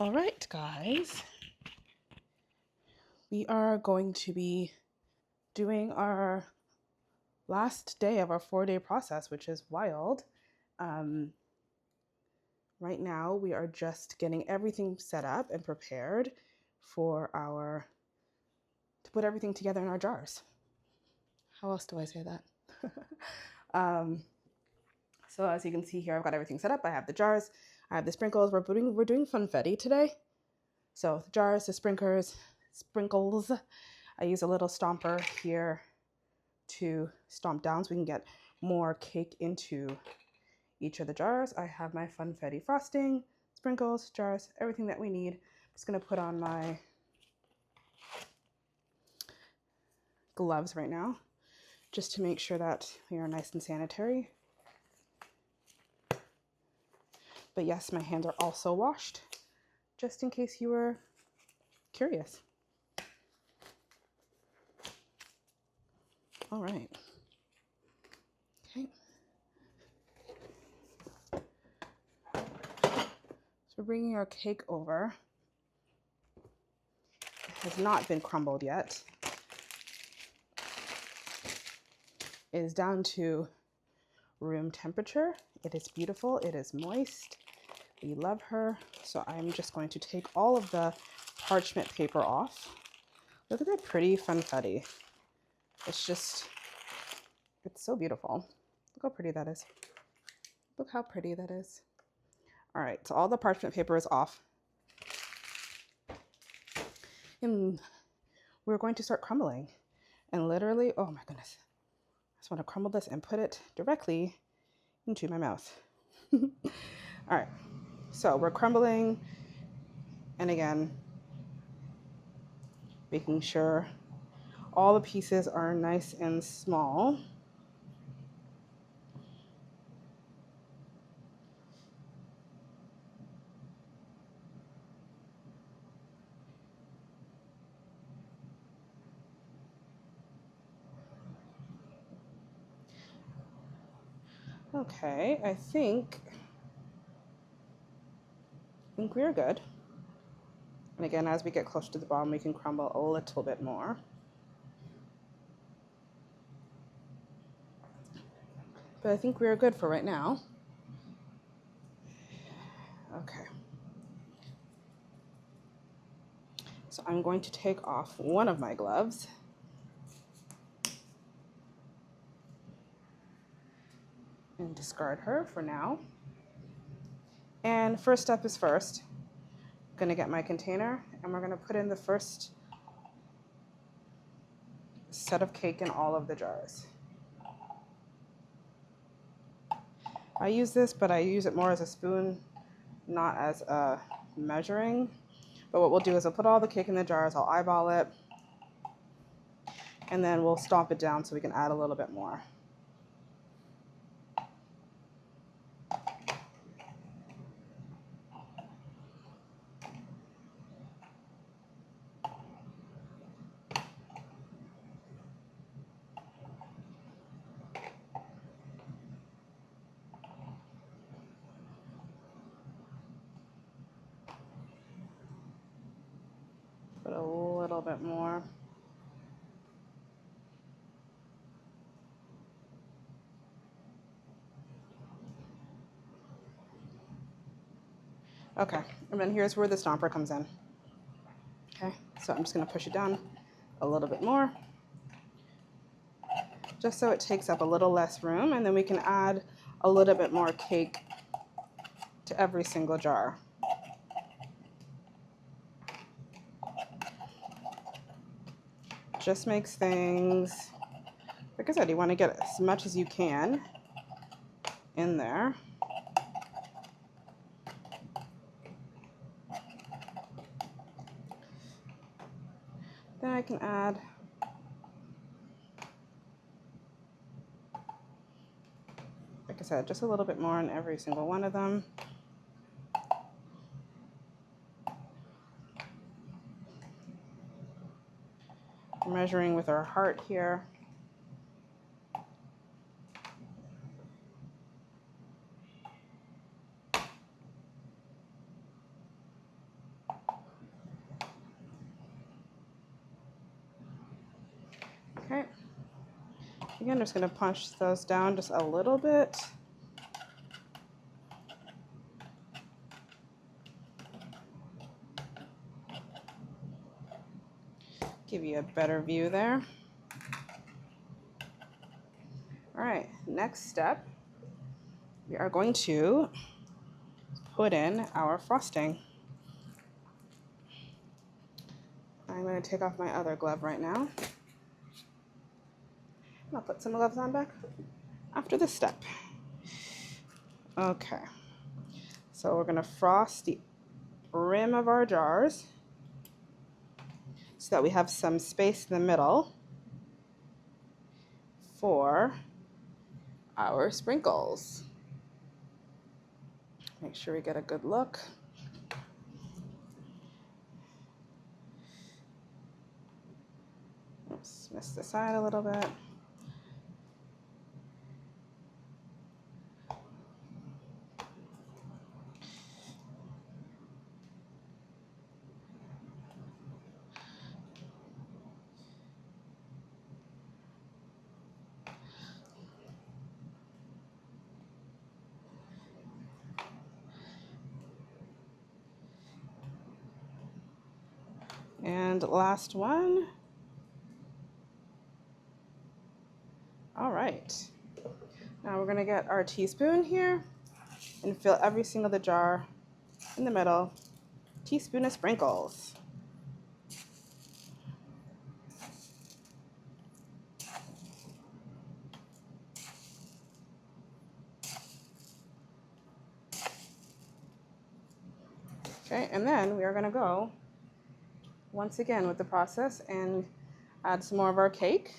All right, guys, we are going to be doing our last day of our 4-day process, which is wild. Right now, we are just getting everything set up and prepared for to put everything together in our jars. How else do I say that? So as you can see here, I've got everything set up. I have the jars, I have the sprinkles. We're doing Funfetti today. So the jars, the sprinkles. I use a little stomper here to stomp down so we can get more cake into each of the jars. I have my Funfetti frosting, sprinkles, jars, everything that we need. I'm just gonna put on my gloves right now, just to make sure that we are nice and sanitary. But yes, my hands are also washed, just in case you were curious. All right. Okay. So we're bringing our cake over. It has not been crumbled yet. It is down to room temperature. It is beautiful. It is moist. We love her. So I'm just going to take all of the parchment paper off. Look at that pretty Funfetti. It's so beautiful. Look how pretty that is. Look how pretty that is. All right, so all the parchment paper is off. And we're going to start crumbling. And literally, oh my goodness. I just want to crumble this and put it directly into my mouth. All right, so we're crumbling. And again, making sure all the pieces are nice and small. Okay, I think we're good. And again, as we get closer to the bottom, we can crumble a little bit more. But I think we're good for right now. Okay. So I'm going to take off one of my gloves. And discard her for now. And first step is first. I'm gonna get my container and we're gonna put in the first set of cake in all of the jars. I use this, but I use it more as a spoon, not as a measuring. But what we'll do is I'll put all the cake in the jars, I'll eyeball it, and then we'll stomp it down so we can add a little bit more. Put a little bit more. Okay, and then here's where the stomper comes in. Okay, so I'm just gonna push it down a little bit more, just so it takes up a little less room, and then we can add a little bit more cake to every single jar. Just makes things, like I said, you want to get as much as you can in there. Then I can add like I said, just a little bit more in every single one of them. Measuring with our heart here. Okay. Again, I'm just going to punch those down just a little bit. Give you a better view there. All right, next step, we are going to put in our frosting. I'm going to take off my other glove right now. I'll put some gloves on back after this step. Okay, so we're going to frost the rim of our jars so that we have some space in the middle for our sprinkles. Make sure we get a good look. Oops, missed the side a little bit. And last one. All right. Now we're gonna get our teaspoon here and fill every single the jar in the middle. Teaspoon of sprinkles. Okay, and then we are gonna go once again with the process and add some more of our cake.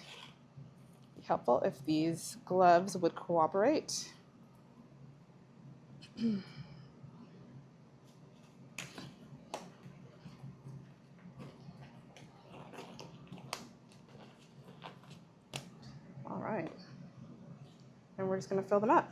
Be helpful if these gloves would cooperate. All right, and we're just gonna fill them up.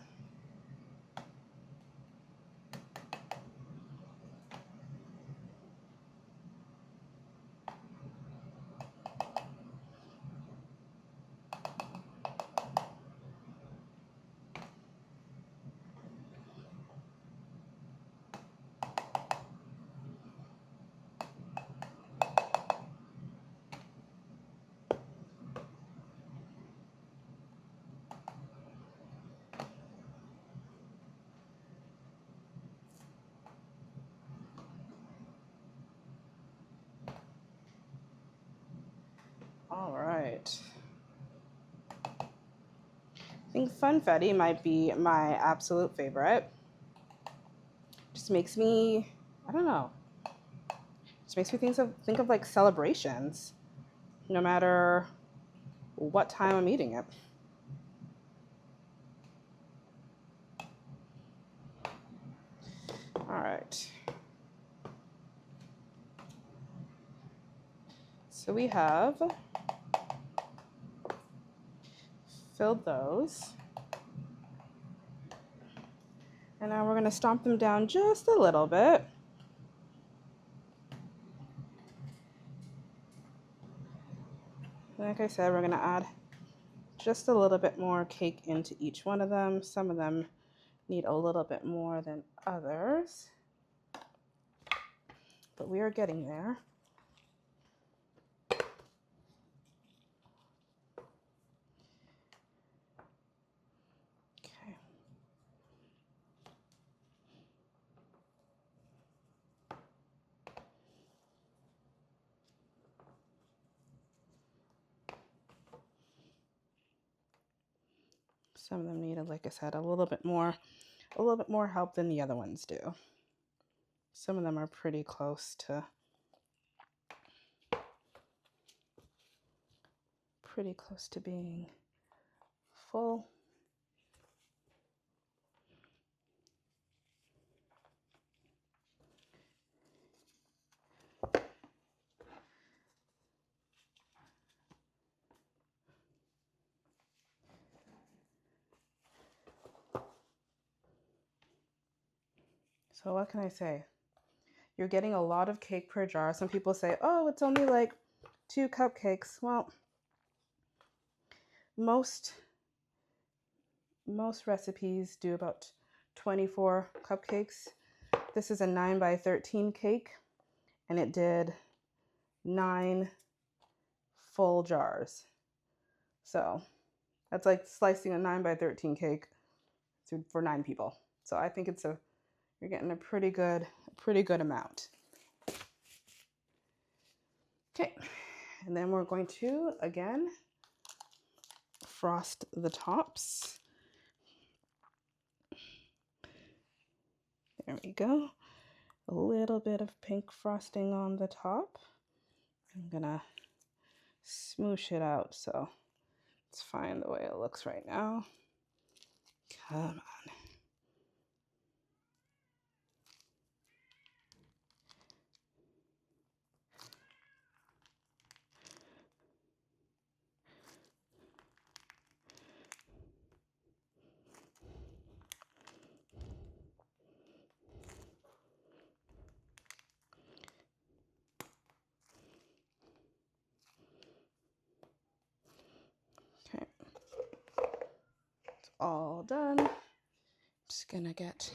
All right. I think Funfetti might be my absolute favorite. Just makes me, I don't know, just makes me think of like celebrations, no matter what time I'm eating it. All right. So we have filled those. And now we're going to stomp them down just a little bit. Like I said, we're going to add just a little bit more cake into each one of them. Some of them need a little bit more than others, but we are getting there. Okay. Some of them needed, like I said, a little bit more help than the other ones do. Some of them are pretty close to being full. So what can I say? you're getting a lot of cake per jar. Some people say, oh, it's only like 2 cupcakes. Well, most recipes do about 24 cupcakes. This is a 9 by 13 cake, and it did 9 full jars. So that's like slicing a 9 by 13 cake for 9 people. So I think you're getting a pretty good amount. Okay, and then we're going to again frost the tops. There we go. A little bit of pink frosting on the top. I'm gonna smoosh it out so it's fine the way it looks right now. Come on. Okay, it's all done. Just gonna get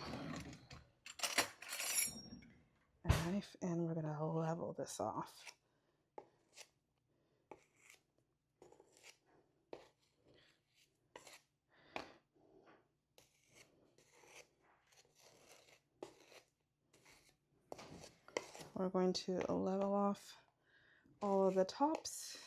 a knife and we're gonna level this off. We're going to level off all of the tops.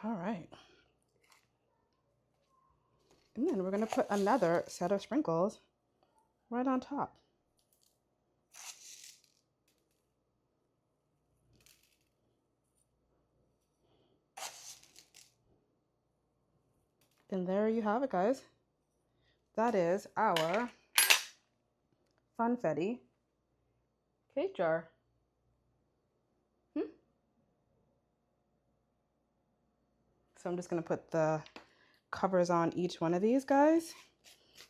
All right. And then we're going to put another set of sprinkles right on top. And there you have it, guys. That is our Funfetti cake jar. So I'm just going to put the covers on each one of these guys.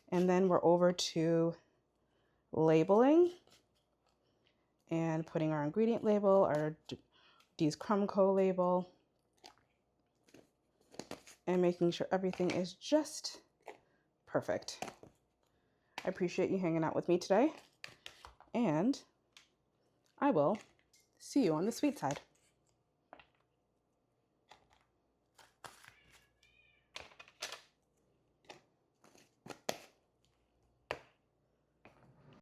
And then we're over to labeling and putting our ingredient label, our Dee's Crumb Co. label, and making sure everything is just perfect. I appreciate you hanging out with me today, and I will see you on the sweet side.